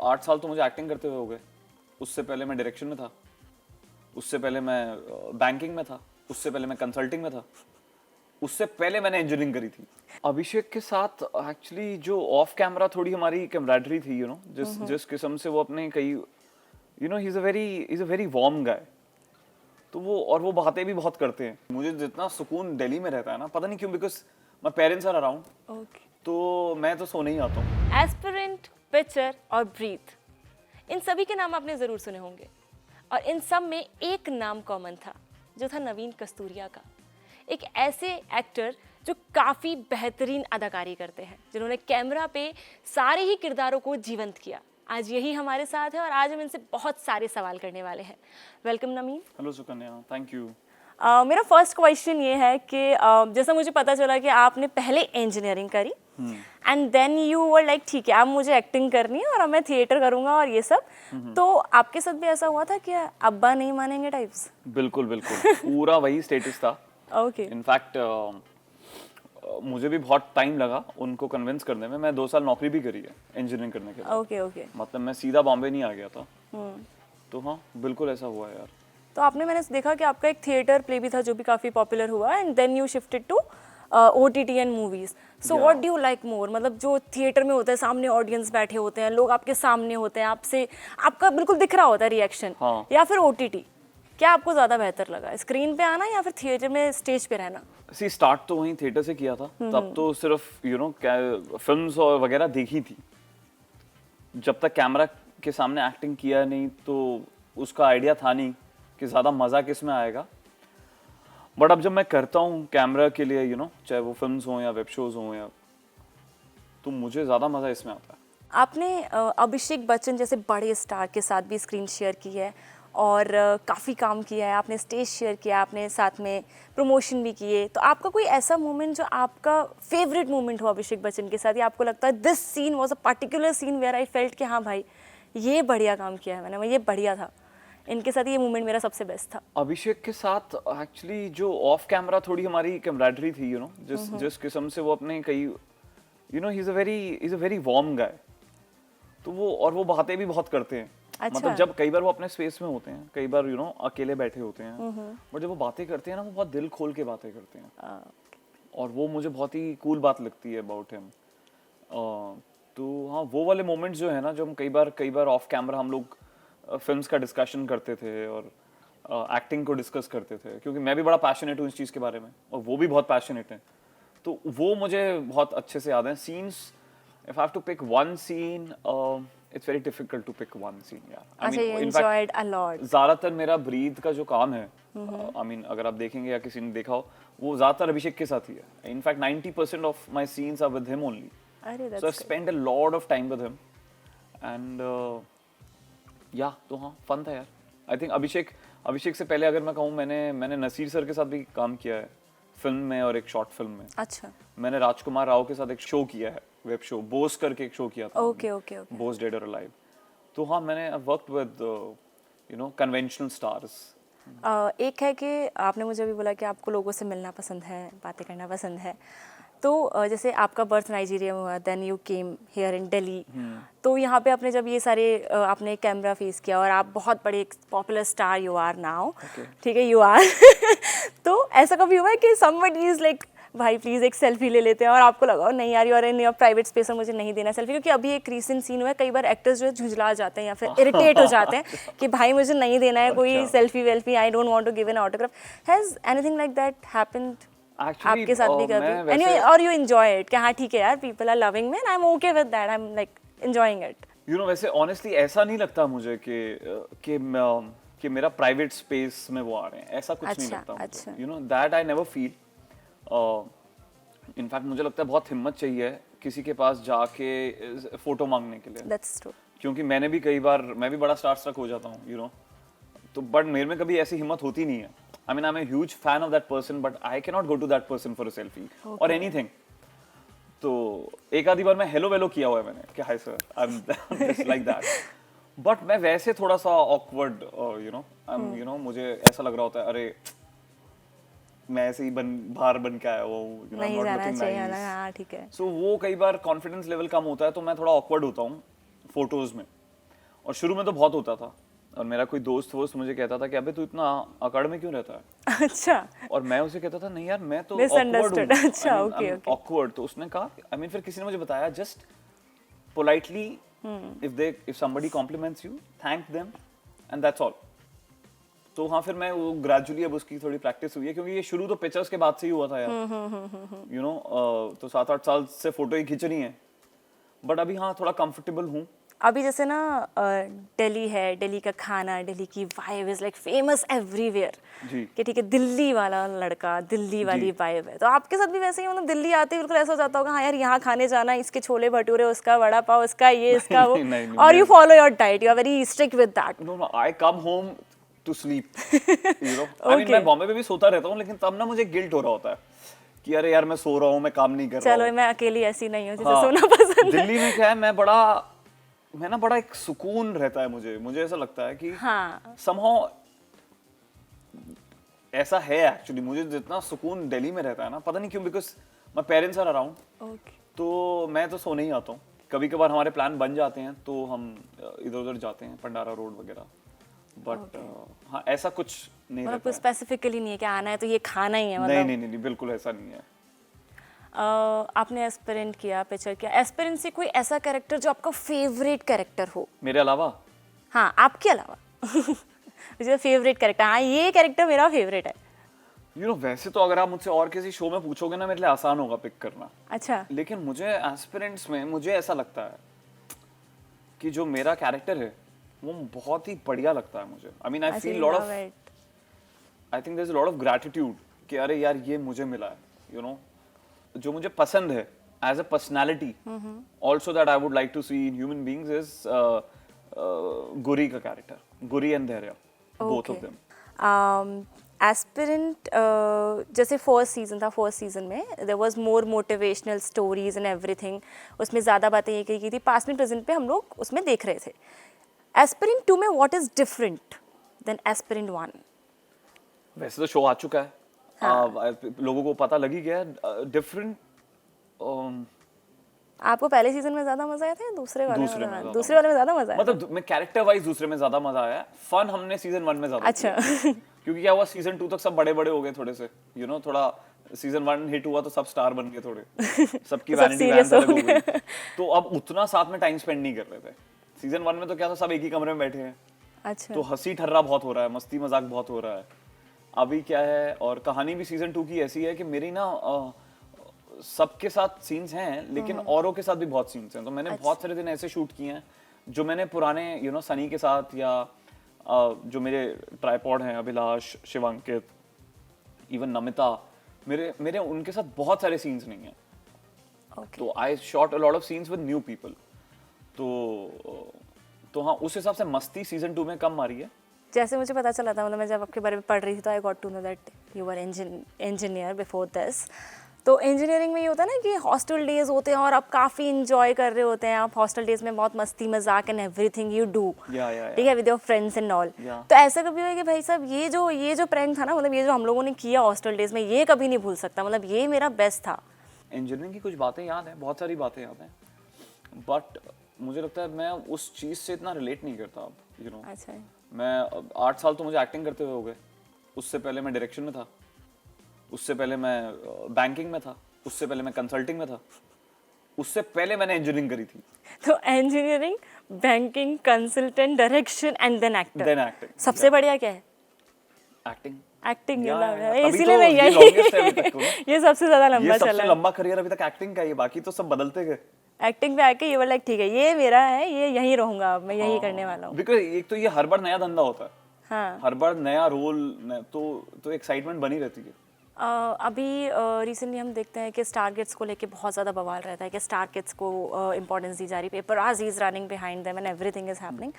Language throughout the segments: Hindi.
8 साल तो मुझे एक्टिंग करते हुए हो गए। उससे पहले मैं डायरेक्शन में था, उससे पहले मैं बैंकिंग में था, उससे पहले मैं कंसल्टिंग में था, उससे पहले मैंने इंजीनियरिंग करी थी। अभिषेक के साथ एक्चुअली जो ऑफ कैमरा थोड़ी हमारी कैमराडरी थी, यू नो, जिस किस्म से वो अपने कई, you know, he is a very warm guy. तो वो बातें भी बहुत करते हैं। मुझे जितना सुकून दिल्ली में रहता है ना, पता नहीं क्यों, because my parents are around, तो मैं तो सोने ही आता हूँ। एस्पिरेंट, पिक्चर और ब्रीथ, इन सभी के नाम आपने जरूर सुने होंगे, और इन सब में एक नाम कॉमन था, जो था नवीन कस्तूरिया का। एक ऐसे एक्टर जो काफ़ी बेहतरीन अदाकारी करते हैं, जिन्होंने कैमरा पे सारे ही किरदारों को जीवंत किया। आज यही हमारे साथ है और आज हम इनसे बहुत सारे सवाल करने वाले हैं। Welcome Naveen. Hello Sukanya, thank you. मेरा फर्स्ट क्वेश्चन ये है कि जैसा मुझे पता चला कि आपने पहले इंजीनियरिंग करी and then you were like ठीक है अब मुझे एक्टिंग करनी है और अब मैं थिएटर करूंगा और ये सब, तो आपके साथ भी ऐसा हुआ था कि अब्बा नहीं मानेंगे टाइप्स? बिल्कुल बिल्कुल, पूरा वही स्टेटस था। ओके। इनफैक्ट मुझे भी बहुत टाइम लगा उनको कन्विंस करने में। मैं 2 साल नौकरी भी करी है इंजीनियरिंग करने के बाद। Okay okay. मतलब मैं सीधा बॉम्बे नहीं आ गया था। तो हाँ, बिल्कुल ऐसा हुआ है यार। तो आपने, मैंने देखा कि आपका एक थिएटर प्ले भी था जो भी काफ़ी पॉपुलर हुआ, and then you shifted to OTT and movies. So what do you like more? मतलब जो थिएटर में होता है, सामने ऑडियंस बैठे होते हैं, लोग आपके सामने होते हैं, आपसे आपका बिल्कुल दिख रहा होता है रिएक्शन, हाँ। या फिर OTT? क्या आपको ज़्यादा बेहतर लगा, स्क्रीन पे आना या फिर थिएटर में स्टेज पे रहना? सी स्टार्ट तो वहीं थिएटर से किया था। तब तो सिर्फ यू नो फिल्म्स और वगैरह देखी थी। जब तक कैमरा के सामने एक्टिंग किया नहीं तो उसका आइडिया था नहीं कि ज़्यादा मज़ा किस में आएगा। बट अब जब मैं करता हूँ कैमरा के लिए, यू नो, चाहे वो फिल्म्स हों या वेब शोज़ हों, या तो मुझे ज़्यादा मज़ा इसमें आता है। आपने अभिषेक बच्चन जैसे बड़े स्टार के साथ भी स्क्रीन शेयर की है और काफ़ी काम किया है, आपने स्टेज शेयर किया, आपने साथ में प्रमोशन भी किए, तो आपका कोई ऐसा मोमेंट जो आपका फेवरेट मोमेंट हो अभिषेक बच्चन के साथ, या आपको लगता है this scene was a particular scene where I felt कि हाँ भाई ये बढ़िया काम किया है मैंने, ये बढ़िया था, इनके साथ ये मोमेंट मेरा सबसे बेस्ट था? अभिषेक के साथ एक्चुअली जो ऑफ कैमरा थोड़ी हमारी कैमराडरी थी, यू नो, जिस किस्म से वो अपने कई, you know, he is a very warm guy. तो वो बातें भी बहुत करते हैं। अच्छा। मतलब जब कई बार वो अपने स्पेस में होते हैं, कई बार, यू नो, अकेले बैठे होते हैं, बट जब वो बातें करते हैं ना, वो बहुत दिल खोल के बातें करते हैं। और वो मुझे बहुत ही कूल बात लगती है अबाउट हिम। तो हाँ, वो वाले मोमेंट्स जो है ना, जो हम कई बार ऑफ कैमरा हम लोग फिल्म्स का डिस्कशन करते थे और एक्टिंग को डिस्कस करते थे, क्योंकि मैं भी बड़ा पैशनेट हूँ इस चीज़ के बारे में और वो भी बहुत पैशनेट है। तो वो मुझे बहुत अच्छे से याद है scenes. If I have to pick one scene, it's very difficult to pick one scene यार। अच्छा, you enjoyed a lot. ज़्यादातर मेरा ब्रीथ का जो काम है, आई मीन अगर आप देखेंगे या किसी ने देखा हो, वो ज़्यादातर अभिषेक के साथ ही है। In fact 90% of my scenes are with him only. अरे so I spend a lot of time with him and या तो हाँ, फन था यार। आई थिंक अभिषेक से पहले अगर मैं कहूँ, मैंने नसीर सर के साथ भी काम किया है फिल्म में और एक शॉर्ट फिल्म में। अच्छा। मैंने राजकुमार राव के साथ एक शो किया है, वेब शो, बोस करके एक शो किया था। Okay okay okay. Bose dead और अलाइव। तो हाँ, मैंने worked with, you know, conventional stars. एक है कि आपने मुझे अभी बोला कि आपको लोगों से मिलना पसंद है, बातें करना पसंद है, तो जैसे आपका बर्थ नाइजीरिया में हुआ, then you came here in Delhi, तो यहाँ पे आपने जब ये सारे आपने कैमरा फेस किया और आप बहुत बड़े एक popular star you are now, ठीक है, यू आर तो ऐसा कभी हुआ है कि समबडी इज लाइक भाई प्लीज़ एक सेल्फी ले लेते हैं, और आपको लगा नहीं यार you are in your private space और मुझे नहीं देना सेल्फी? क्योंकि अभी एक रीसेंट सीन हुआ है, कई बार एक्टर्स जो है झुंझला जाते हैं या फिर इरिटेट हो जाते हैं कि भाई मुझे नहीं देना है कोई सेल्फी वेल्फी, I don't want to give an autograph. Has anything like that happened आपके साथ भी कभी? एनीवे, और यू एंजॉय इट कि हाँ ठीक है यार, people are loving me and I am okay with that, I am like enjoying it? You know, वैसे ऑनेस्टली ऐसा नहीं लगता मुझे कि मेरा प्राइवेट स्पेस में वो आ रहे हैं, ऐसा कुछ नहीं लगता मुझे। You know, that I never feel. In fact मुझे लगता है बहुत हिम्मत चाहिए किसी के पास जाके फोटो मांगने के लिए। That's true. क्योंकि मैंने भी कई बार, मैं भी बड़ा स्टार स्ट्रक हो जाता हूँ, यू नो, तो बट मेरे में कभी ऐसी हिम्मत होती नहीं है। I mean I am a huge fan of that person, but I can not go to that person for a selfie और एनीथिंग। तो एक आधी बार मैं हेलो वेलो किया हुआ है मैंने कि hi sir, I am just like that, but मैं वैसे थोड़ा सा ऑकवर्ड, यू नो, मुझे ऐसा लग रहा होता है अरे मैं ऐसे ही बाहर बन के आया हूँ, नहीं जाना चाहिए। हाँ ठीक है। सो वो कई बार कॉन्फिडेंस लेवल कम होता है तो मैं थोड़ा ऑकवर्ड होता हूँ फोटोज में। और शुरू में तो बहुत होता था, और मेरा कोई दोस्त मुझे कहता था कि अबे तू इतना अकड़ में क्यों रहता है। अच्छा, और मैं उसे कहता था नहीं यार मैं तो Misunderstood. awkward हूँ, अच्छा, okay, okay. awkward। तो उसने कहा आई मीन फिर किसी ने मुझे बताया just politely if somebody compliments you thank them and that's all. तो हाँ फिर मैं वो ग्रेजुअली अब उसकी थोड़ी प्रैक्टिस हुई है, क्योंकि ये शुरू तो पिक्चर्स के बाद से ही हुआ था यार, यू नो तो 7-8 साल से फोटो ही खींचनी है, बट अभी हाँ थोड़ा कंफर्टेबल हूँ। अभी जैसे ना दिल्ली है, दिल्ली का खाना, दिल्ली की vibe is like famous everywhere जी कि ठीक है, दिल्ली वाला लड़का, दिल्ली वाली वाइब है। तो आपके साथ भी वैसे ही, मतलब दिल्ली आते ही बिल्कुल ऐसा हो जाता होगा हाँ यार यहाँ खाने जाना, इसके छोले भटूरे, उसका वड़ा पाव, उसका ये, इसका वो, नहीं, और you follow your diet, you are very strict with that. No I come home to sleep, you know I mean मैं बॉम्बे में भी सोता रहता हूँ, लेकिन तब ना मुझे गिल्ट हो रहा होता है कि अरे यार मैं सो रहा हूँ, मैं काम नहीं कर रहा हूँ। चलो मैं अकेली ऐसी नहीं हूँ जिसे हाँ, सोना पसंद है। दिल्ली में क्या है, मैं ना बड़ा एक सुकून रहता है मुझे ऐसा लगता है कि हाँ, somehow ऐसा है एक्चुअली, मुझे जितना सुकून दिल्ली में रहता है ना, पता नहीं क्यों, because my parents are around, okay, तो मैं तो सोने ही आता हूँ। कभी कभार हमारे प्लान बन जाते हैं तो हम इधर उधर जाते हैं, पंडारा रोड वगैरह, बट हाँ ऐसा कुछ नहीं मतलब रहता कुछ स्पेसिफिकली नहीं है कि आना है तो ये खाना ही है, है। मतलब नहीं, बिल्कुल ऐसा नहीं है। आपने एस्पिरेंट किया, पिक्चर किया, एस्पिरेंट से कोई ऐसा कैरेक्टर जो आपका फेवरेट कैरेक्टर हो? मेरे अलावा हाँ, आपके अलावा मुझे फेवरेट कैरेक्टर, हाँ ये कैरेक्टर मेरा फेवरेट है। यू नो वैसे तो अगर आप मुझसे और किसी शो में पूछोगे ना, मेरे लिए आसान होगा पिक करना, अच्छा, लेकिन मुझे एस्पिरेंट्स में मुझे ऐसा लगता है कि जो मेरा कैरेक्टर है वो बहुत ही बढ़िया लगता है मुझे। I mean I feel lot of, I think there is a lot of gratitude कि अरे यार ये मुझे मिला है, यू नो जो मुझे पसंद है as a personality also that I would like to see in human beings is Guri का character, Guri and Dhairya, both of them. Aspirant जैसे फर्स्ट सीजन में there was more motivational stories and everything, उसमें ज़्यादा बातें ये कही गई थी, पास्ट में प्रेजेंट पे हम लोग उसमें देख रहे थे। एस्पिरेंट 2 में what is different than Aspirant 1? वैसे तो शो आ चुका है, लोगों को पता लग ही गया है। डिफरेंट आपको पहले सीजन में ज़्यादा मजा आया था या दूसरे वाले दूसरे में में? दूसरे वाले में ज़्यादा मजा आया? मतलब मैं कैरेक्टर वाइज दूसरे में ज्यादा मजा आया, फन हमने सीजन 1 में ज्यादा अच्छा किया। क्योंकि क्या हुआ सीजन 2 तक सब बड़े बड़े हो गए थोड़े से, यू नो थोड़ा सीजन 1 हिट हुआ तो सब स्टार बन गए थोड़े, सबकी वैनिटी वैन अलग हो गई, तो अब उतना साथ में टाइम स्पेंड नहीं कर रहे थे। सीजन 1 में तो क्या था, सब एक ही कमरे में बैठे हैं, अच्छा, तो हंसी ठर्रा बहुत हो रहा है, मस्ती मजाक बहुत हो रहा है। अभी क्या है, और कहानी भी सीजन 2 की ऐसी है कि मेरी ना सबके साथ सीन्स हैं, लेकिन औरों के साथ भी बहुत सीन्स हैं, तो मैंने बहुत सारे दिन ऐसे शूट किए हैं जो मैंने पुराने यू नो सनी के साथ, या जो मेरे ट्राइपॉड हैं अभिलाष, शिवांकित, इवन नमिता, मेरे उनके साथ बहुत सारे सीन्स नहीं हैं। okay. तो आई shot a lot of scenes with new people, तो हाँ उस हिसाब से मस्ती सीजन 2 में कम मारी है। जैसे मुझे पता चला था, मतलब मैं जब आपके बारे में पढ़ रही थी तो I got to know that you are engineer before this. तो इंजीनियरिंग में ये होता है ना कि हॉस्टल डेज होते हैं और आप काफ़ी इंजॉय कर रहे होते हैं, आप हॉस्टल डेज में बहुत मस्ती मजाक एंड एवरीथिंग यू डू, ठीक है, with your friends and all. तो ऐसा कभी हुआ कि भाई साहब ये जो प्रैंक था ना, मतलब ये जो हम लोगों ने किया हॉस्टल डेज में, ये कभी नहीं भूल सकता, मतलब ये मेरा बेस्ट था? इंजीनियरिंग की कुछ बातें याद हैं, बहुत सारी बातें याद हैं, बट मुझे लगता है मैं उस चीज़ से इतना रिलेट नहीं करता अब, यू नो। अच्छा, मैं 8 साल तो मुझे एक्टिंग करते हुए हो गए, उससे पहले मैं डायरेक्शन में था, उससे पहले मैं बैंकिंग में था, उससे पहले मैं कंसल्टिंग में था, उससे पहले मैंने इंजीनियरिंग करी थी। तो engineering, banking, consultant, direction and then actor. Then acting. सबसे बढ़िया क्या है? एक्टिंग। एक्टिंग, इसीलिए मैं ये सबसे ज्यादा लंबा ये चला सबसे है। लंबा करियर अभी तक एक्टिंग का ही, बाकी तो सब बदलते गए। एक्टिंग पे आके ये लाइक ठीक है, ये मेरा है, ये यहीं रहूंगा अब, मैं यही करने वाला हूँ। बिकॉज़ एक तो ये हर बार नया धंधा होता है, हाँ, हर बार नया रोल, तो एक्साइटमेंट बनी रहती है। अभी रिसेंटली हम देखते हैं कि स्टार किड्स को लेके बहुत ज़्यादा बवाल रहता है कि स्टार किड्स को इंपॉर्टेंस दी जा रही है, paparazzi is running behind them and everything is happening.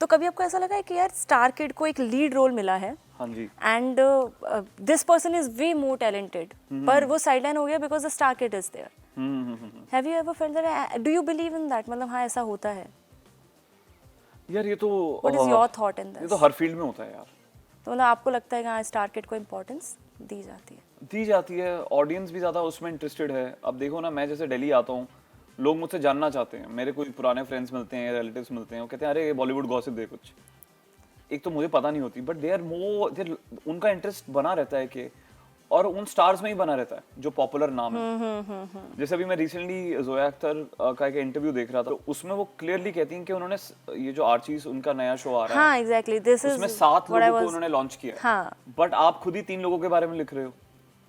तो कभी आपको ऐसा लगा है कि यार स्टार किड को एक लीड रोल मिला है, हाँ जी, and this person is way more talented, पर वो साइडलाइन हो गया because the star kid is there? Have you ever felt that? Do you believe in that? मतलब हाँ ऐसा होता है? यार ये तो what is your thought in ये दिस? तो हर फील्ड में होता है यार। तो मतलब आपको लगता है कि हाँ स्टार किड को इम्पोर्टेंस दी जाती है? दी जाती है, ऑडियंस भी ज़्यादा उसमें इंटरेस्टेड है। अब देखो ना, मैं जैसे दिल्ली आता हूँ लोग मुझसे जानना चाहते हैं, मेरे कोई पुराने फ्रेंड्स मिलते हैं, रिलेटिव्स मिलते हैं, वो कहते हैं अरे बॉलीवुड गॉसिप दे कुछ। एक तो मुझे पता नहीं होती, बट दे आर मोर, उनका इंटरेस्ट बना रहता है कि, और उन स्टार्स में ही बना रहता है जो पॉपुलर नाम है। जैसे अभी मैं रिसेंटली जोया अख्तर का एक इंटरव्यू देख रहा था, तो उसमें वो क्लियरली कहती हैं कि उन्होंने ये जो आर्चीज उनका नया शो आ रहा है, हाँ एग्जैक्टली, दिस इज उसमें 7 लोगों को उन्होंने लॉन्च किया है। हाँ, बट आप खुद ही 3 लोगों के बारे में लिख रहे हो,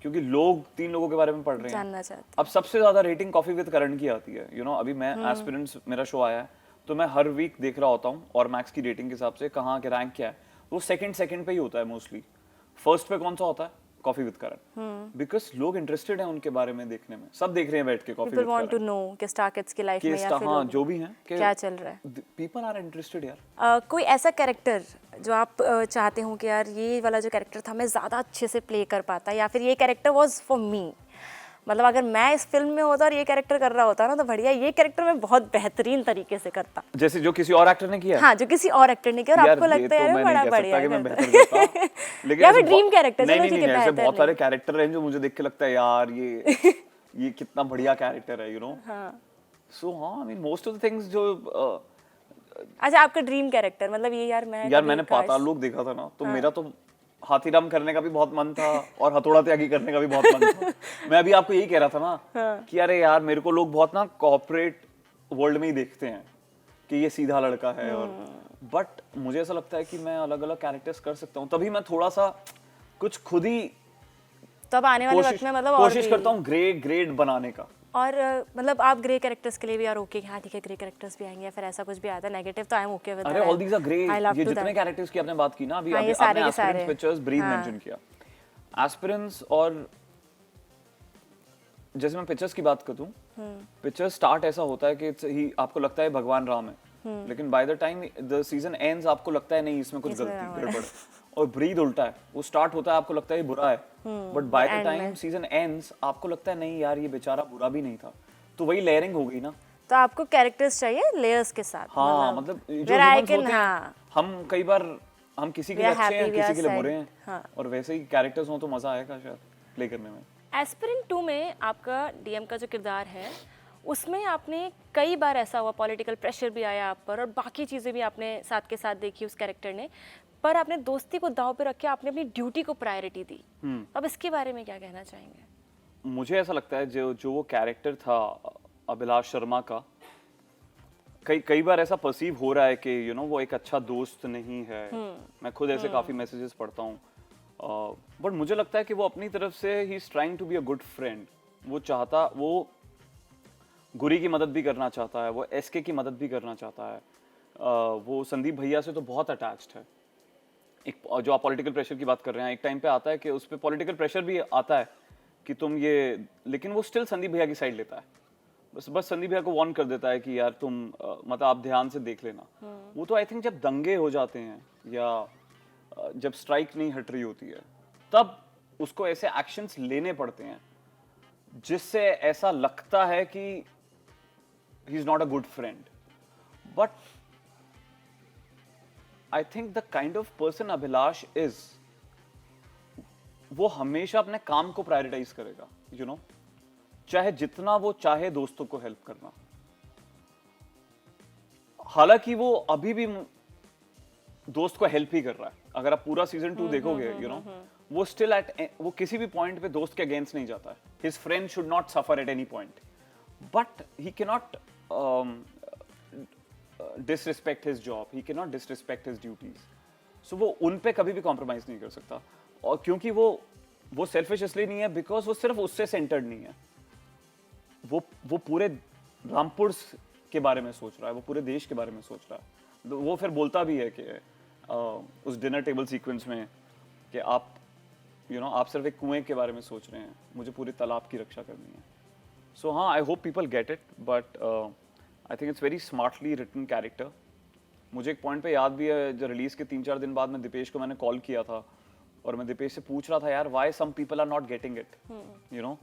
क्योंकि लोग 3 लोगों के बारे में पढ़ रहे हैं, जानना चाहते। अब सबसे ज्यादा रेटिंग कॉफी विद करण की आती है, यू नो। अभी मैं एस्पिरेंट्स, मेरा शो आया है, तो मैं हर वीक देख रहा होता हूँ और मैक्स की रेटिंग के हिसाब से कहाँ के रैंक क्या है, वो सेकंड पे ही होता है मोस्टली। फर्स्ट पे कौन सा होता है? कॉफी विद करण, बिकॉज लोग इंटरेस्टेड हैं उनके बारे में देखने में, सब देख रहे हैं बैठ के coffee with people want to know कि स्टार किड्स की लाइफ में या फिर हाँ जो भी हैं क्या चल रहा है, पीपल आर इंटरेस्टेड यार। कोई ऐसा कैरेक्टर जो आप चाहते हो कि यार ये वाला जो कैरेक्टर था मैं ज़्यादा अच्छे से प्ले कर पाता, या फिर ये कैरेक्टर वाज फॉर मी, मतलब अगर मैं इस फिल्म में होता और ये कैरेक्टर कर रहा होता ना तो बढ़िया, ये कैरेक्टर मैं बहुत बेहतरीन तरीके से करता, जैसे जो किसी और एक्टर ने किया? हाँ, जो किसी और एक्टर ने किया और आपको लगता है यार बड़ा बढ़िया कि मैं करता। बेहतर करता, लेकिन या फिर ड्रीम कैरेक्टर, नहीं चलो नहीं ठीक है, नहीं, ऐसे बेहतर बहुत नहीं। सारे कैरेक्टर हैं जो मुझे देख के लगता है यार ये कितना बढ़िया कैरेक्टर है, यू नो। सो हाँ, I mean most of the things जो अच्छा, आपका ड्रीम कैरेक्टर, मतलब ये यार मैंने पाताल लोक देखा था ना, तो मेरा तो हाथीराम करने का भी बहुत मन था और हथौड़ा त्यागी करने का भी बहुत मन था। मैं अभी आपको यही कह रहा था ना कि अरे यार मेरे को लोग बहुत ना कॉर्पोरेट वर्ल्ड में ही देखते हैं कि ये सीधा लड़का है, और बट मुझे ऐसा लगता है कि मैं अलग अलग कैरेक्टर्स कर सकता हूँ, तभी मैं थोड़ा सा कुछ खुद ही तब आने वाले वक्त में मतलब कोशिश करता हूँ ग्रेड बनाने का। और मतलब आप ग्रे कैरेक्टर्स के लिए भी यार ओके, हाँ ठीक है ग्रे कैरेक्टर्स भी आएंगे, या फिर ऐसा कुछ भी आता है नेगेटिव तो आई एम ओके विद। अरे ऑल दीस आर ग्रे, ये जितने कैरेक्टर्स की आपने बात की ना, अभी हाँ, आपने एस्पिरेंट्स, पिक्चर्स, ब्रीथ मेंशन किया, एस्पिरेंट्स, और जैसे मैं पिक्चर्स की बात करूं, पिक्चर स्टार्ट ऐसा होता है कि ही आपको लगता है भगवान राम है, लेकिन by the time the season ends आपको लगता है नहीं इसमें कुछ गड़बड़। और ब्रीथ उल्टा है, वो स्टार्ट होता है आपको लगता है ये बुरा है, but by the time season ends आपको लगता है नहीं यार ये बेचारा बुरा भी नहीं था, तो वही लेयरिंग हो गई ना। तो आपको कैरेक्टर्स चाहिए लेयर्स के साथ, हाँ मतलब जो ह्यूमंस होते हैं, हम कई बार हम किसी के लिए अच्छे हैं, किसी के लिए बुरे हैं, और वैसे ही कैरेक्टर्स हो तो मजा आएगा शायद प्ले करने में। एस्पिरेंट 2 में आपका डीएम का जो किरदार है उसमें आपने कई बार ऐसा हुआ पॉलिटिकल प्रेशर भी आया आप पर और बाकी चीज़ें भी आपने साथ के साथ देखी उस कैरेक्टर ने, पर आपने दोस्ती को दांव पे रख के आपने अपनी ड्यूटी को प्रायोरिटी दी। अब इसके बारे में क्या कहना चाहेंगे? मुझे ऐसा लगता है जो वो कैरेक्टर था अभिलाष शर्मा का, कई बार ऐसा परसीव हो रहा है कि यू नो वो एक अच्छा दोस्त नहीं है। मैं खुद ऐसे काफी मैसेजेस पढ़ता हूँ, बट मुझे लगता है कि वो अपनी तरफ से ही is trying to be a good friend. वो गुरी की मदद भी करना चाहता है, वो एसके की मदद भी करना चाहता है, वो संदीप भैया से तो बहुत अटैच्ड है। एक जो आप पॉलिटिकल प्रेशर की बात कर रहे हैं, एक टाइम पे आता है कि उस पर पॉलिटिकल प्रेशर भी आता है कि तुम ये, लेकिन वो स्टिल संदीप भैया की साइड लेता है, बस संदीप भैया को वार्न कर देता है कि यार तुम मतलब आप ध्यान से देख लेना। वो तो आई थिंक जब दंगे हो जाते हैं या जब स्ट्राइक नहीं हट रही होती है तब उसको ऐसे एक्शंस लेने पड़ते हैं जिससे ऐसा लगता है कि he is not a good friend. But I think the kind of person Abhilash is, वो हमेशा अपने काम को प्रायोरिटाइज करेगा, यू नो, चाहे जितना वो चाहे दोस्तों को हेल्प करना। हालांकि वो अभी भी दोस्त को हेल्प ही कर रहा है, अगर आप पूरा सीजन 2 देखोगे, यू नो, वो स्टिल वो किसी भी पॉइंट पे दोस्त के अगेंस्ट नहीं जाता है। His friend should not suffer at any point, but he can not disrespect his job, he can not disrespect his duties. So वो उन पे कभी भी कॉम्प्रोमाइज नहीं कर सकता, और क्योंकि वो सेल्फिश इसलिए नहीं है बिकॉज वो सिर्फ उससे सेंटर्ड नहीं है, वो पूरे रामपुर के बारे में सोच रहा है, वो पूरे देश के बारे में सोच रहा है। वो फिर बोलता भी है कि उस डिनर टेबल सीक्वेंस में कि आप यू नो आप सिर्फ एक कुएं के बारे में सोच रहे हैं, मुझे पूरे तालाब की रक्षा करनी है। सो हाँ, I hope people get it, but I think it's very smartly written character. मुझे एक पॉइंट पे याद भी है, जो रिलीज के 3-4 दिन बाद में दीपेश को मैंने कॉल किया था और मैं दीपेश से पूछ रहा था यार why some people are not getting it, you know,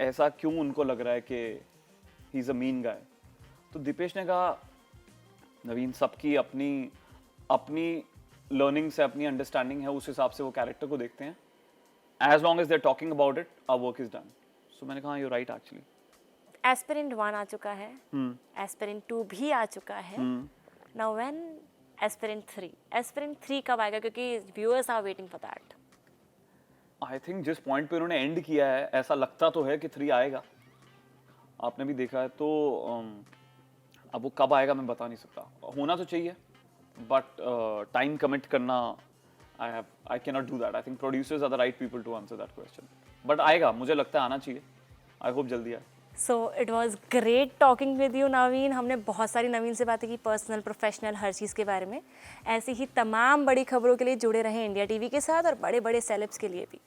ऐसा क्यों उनको लग रहा है कि ही इज अ मीन गाय। तो दीपेश ने कहा नवीन, सबकी अपनी लर्निंग से अपनी अंडरस्टैंडिंग है, उस हिसाब से वो कैरेक्टर को देखते हैं। As long as they are talking about it, our work is done. So मैंने कहा यू राइट एक्चुअली। एस्पिरेंट 1 आ चुका है, एस्पिरेंट 2 भी आ चुका है, नाउ व्हेन एस्पिरेंट 3? एस्पिरेंट 3 कब आएगा, क्योंकि viewers are waiting for that. I think जिस पॉइंट पे उन्होंने एंड किया है ऐसा लगता तो है कि 3 आएगा, आपने भी देखा है तो अब वो कब आएगा मैं बता नहीं सकता। होना तो चाहिए बट टाइम कमिट करना I can not do that. I think producers are the right people to answer that question, but आएगा, मुझे लगता है आना चाहिए। आई होप जल्दी आए। So it was great talking with you Naveen. हमने बहुत सारी नवीन से बातें की, पर्सनल, प्रोफेशनल, हर चीज़ के बारे में। ऐसी ही तमाम बड़ी खबरों के लिए जुड़े रहें इंडिया टीवी के साथ और बड़े बड़े सेलेब्स के लिए भी।